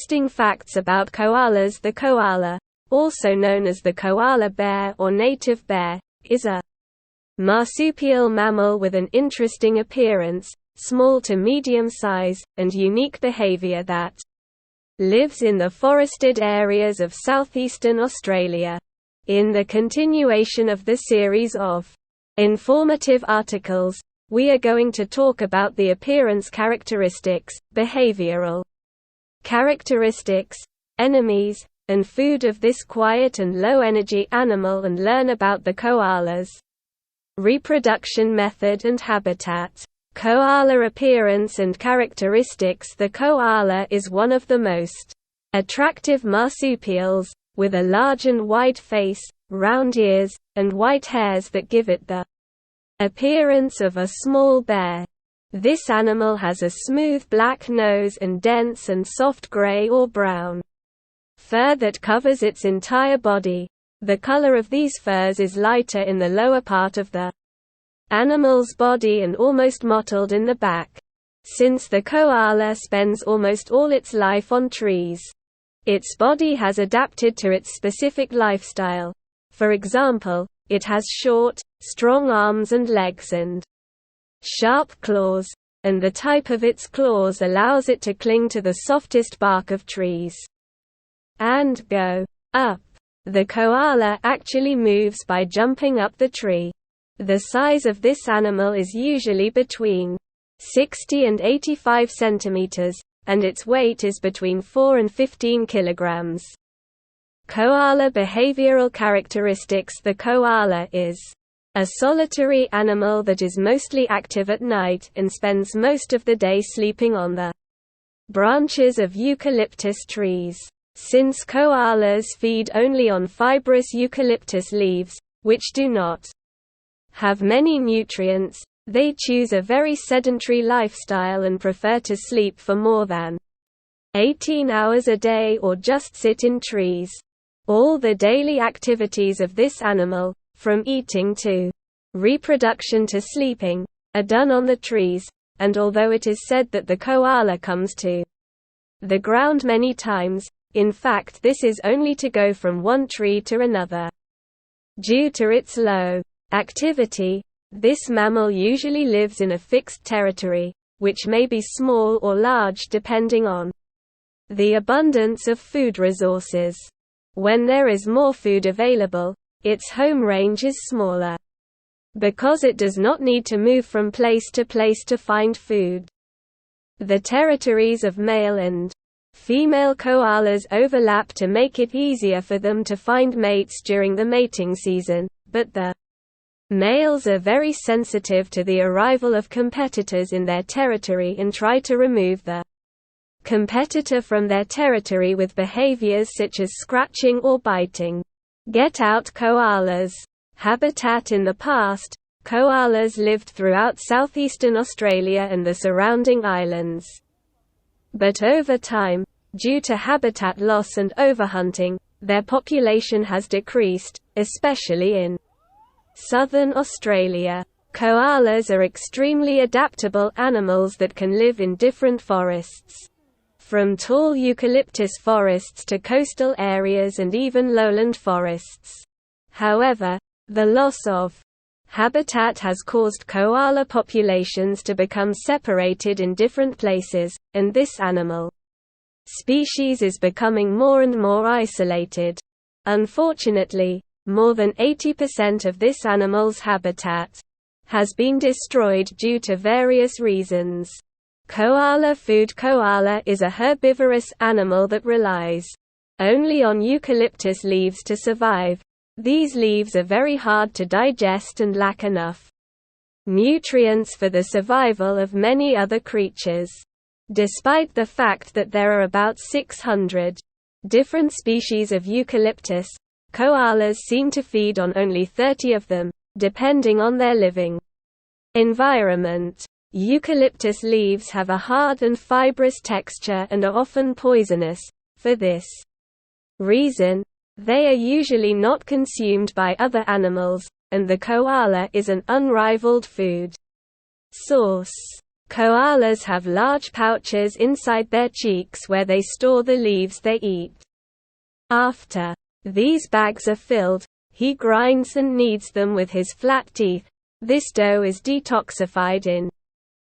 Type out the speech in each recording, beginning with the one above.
interesting facts about koalas. The koala, also known as the koala bear or native bear, is a marsupial mammal with an interesting appearance, small to medium size, and unique behavior that lives in the forested areas of southeastern Australia. In the continuation of the series of informative articles, we are going to talk about the appearance characteristics, behavioral characteristics, enemies, and food of this quiet and low-energy animal, and learn about the koala's reproduction method and habitat. Koala appearance and characteristics. The koala is one of the most attractive marsupials, with a large and wide face, round ears, and white hairs that give it the appearance of a small bear. This animal has a smooth black nose and dense and soft gray or brown fur that covers its entire body. The color of these furs is lighter in the lower part of the animal's body and almost mottled in the back. Since the koala spends almost all its life on trees, its body has adapted to its specific lifestyle. For example, it has short, strong arms and legs and sharp claws, and the type of its claws allows it to cling to the softest bark of trees and go up. The koala actually moves by jumping up the tree. The size of this animal is usually between 60 and 85 centimeters, and its weight is between 4 and 15 kilograms. Koala behavioral characteristics. The koala is a solitary animal that is mostly active at night and spends most of the day sleeping on the branches of eucalyptus trees. Since koalas feed only on fibrous eucalyptus leaves, which do not have many nutrients, they choose a very sedentary lifestyle and prefer to sleep for more than 18 hours a day or just sit in trees. All the daily activities of this animal, from eating to reproduction to sleeping, are done on the trees, and although it is said that the koala comes to the ground many times, in fact this is only to go from one tree to another. Due to its low activity, this mammal usually lives in a fixed territory, which may be small or large depending on the abundance of food resources. When there is more food available, its home range is smaller. Because it does not need to move from place to place to find food, the territories of male and female koalas overlap to make it easier for them to find mates during the mating season, but the males are very sensitive to the arrival of competitors in their territory and try to remove the competitor from their territory with behaviors such as scratching or biting. Get out koalas. Habitat. In the past, koalas lived throughout southeastern Australia and the surrounding islands. But over time, due to habitat loss and overhunting, their population has decreased, especially in southern Australia. Koalas are extremely adaptable animals that can live in different forests, from tall eucalyptus forests to coastal areas and even lowland forests. However, the loss of habitat has caused koala populations to become separated in different places, and this animal species is becoming more and more isolated. Unfortunately, more than 80% of this animal's habitat has been destroyed due to various reasons. Koala food. Koala is a herbivorous animal that relies only on eucalyptus leaves to survive. These leaves are very hard to digest and lack enough nutrients for the survival of many other creatures. Despite the fact that there are about 600 different species of eucalyptus, koalas seem to feed on only 30 of them, depending on their living environment. Eucalyptus leaves have a hard and fibrous texture and are often poisonous. For this reason, they are usually not consumed by other animals, and the koala is an unrivaled food source. Koalas have large pouches inside their cheeks where they store the leaves they eat. After these bags are filled, he grinds and kneads them with his flat teeth. This dough is detoxified in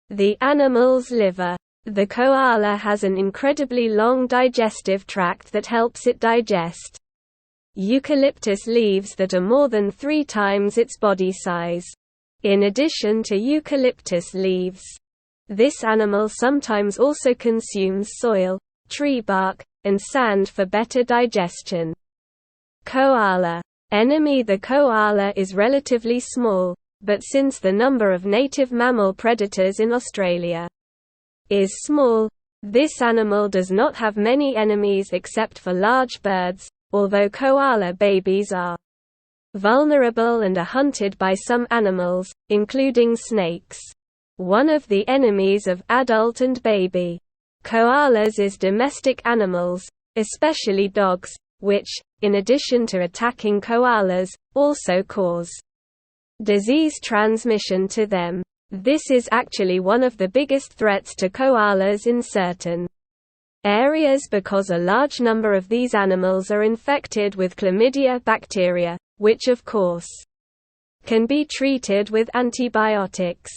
the animal's liver. The koala has an incredibly long digestive tract that helps it digest eucalyptus leaves that are more than 3 times its body size. In addition to eucalyptus leaves, this animal sometimes also consumes soil, tree bark, and sand for better digestion. Koala enemy. The koala is relatively small, but since the number of native mammal predators in Australia is small, this animal does not have many enemies except for large birds, although koala babies are vulnerable and are hunted by some animals, including snakes. One of the enemies of adult and baby koalas is domestic animals, especially dogs, which, in addition to attacking koalas, also cause disease transmission to them. This is actually one of the biggest threats to koalas in certain areas because a large number of these animals are infected with chlamydia bacteria, which of course can be treated with antibiotics.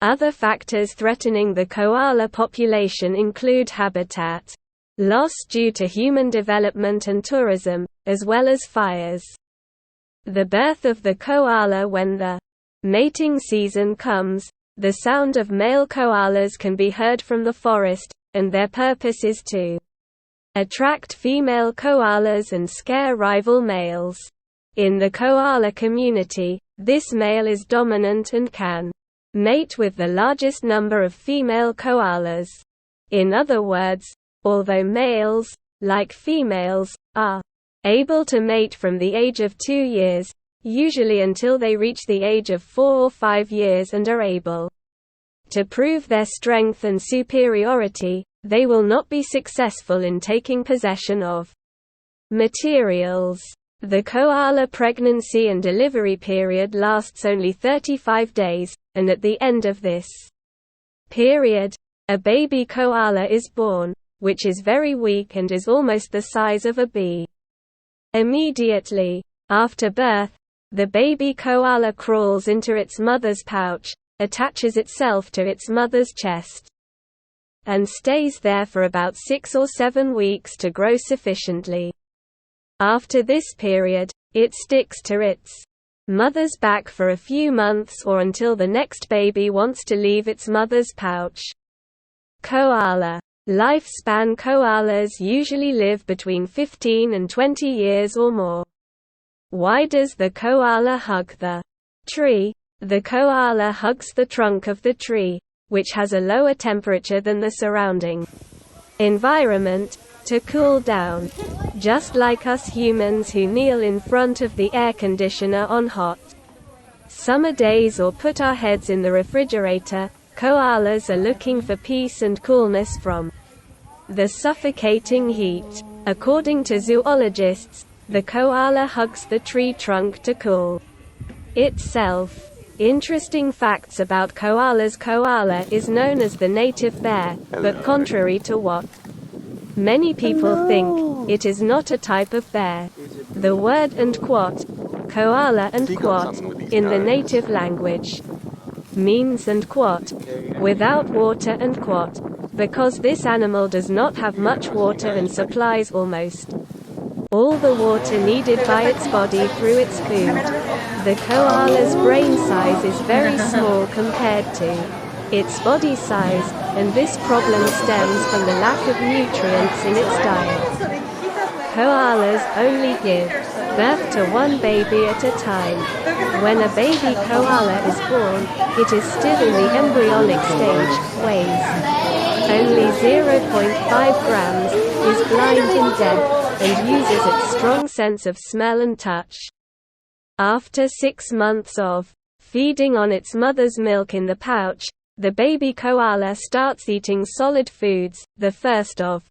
Other factors threatening the koala population include habitat loss due to human development and tourism, as well as fires. The birth of the koala. When the mating season comes, the sound of male koalas can be heard from the forest, and their purpose is to attract female koalas and scare rival males. In the koala community, this male is dominant and can mate with the largest number of female koalas. In other words, although males, like females, are able to mate from the age of 2 years, usually until they reach the age of 4 or 5 years and are able to prove their strength and superiority, they will not be successful in taking possession of materials. The koala pregnancy and delivery period lasts only 35 days, and at the end of this period, a baby koala is born, which is very weak and is almost the size of a bee. Immediately after birth, the baby koala crawls into its mother's pouch, attaches itself to its mother's chest, and stays there for about 6 or 7 weeks to grow sufficiently. After this period, it sticks to its mother's back for a few months or until the next baby wants to leave its mother's pouch. Koala lifespan. Koalas usually live between 15 and 20 years or more. Why does the koala hug the tree? The koala hugs the trunk of the tree, which has a lower temperature than the surrounding environment, to cool down. Just like us humans who kneel in front of the air conditioner on hot summer days or put our heads in the refrigerator, koalas are looking for peace and coolness from the suffocating heat. According to zoologists, the koala hugs the tree trunk to cool itself. Interesting facts about koalas. Koala is known as the native bear, but contrary to what many people think, it is not a type of bear. The word and quat, koala and quat, in the native language, means and quat, without water and quat, because this animal does not have much water and supplies almost all the water needed by its body through its food. The koala's brain size is very small compared to its body size, and this problem stems from the lack of nutrients in its diet. Koalas only give birth to one baby at a time. When a baby koala is born, it is still in the embryonic stage, weighs only 0.5 grams, is blind and deaf, and uses its strong sense of smell and touch. After 6 months of feeding on its mother's milk in the pouch, the baby koala starts eating solid foods, the first of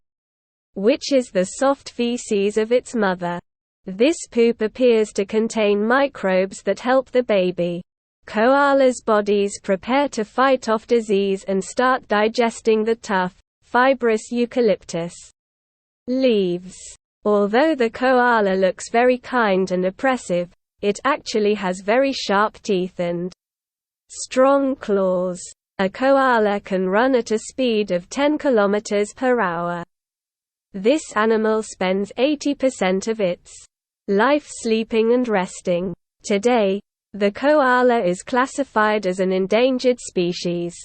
which is the soft feces of its mother. This poop appears to contain microbes that help the baby Koalas' bodies prepare to fight off disease and start digesting the tough, fibrous eucalyptus leaves. Although the koala looks very kind and oppressive, it actually has very sharp teeth and strong claws. A koala can run at a speed of 10 km per hour. This animal spends 80% of its life sleeping and resting. Today, the koala is classified as an endangered species.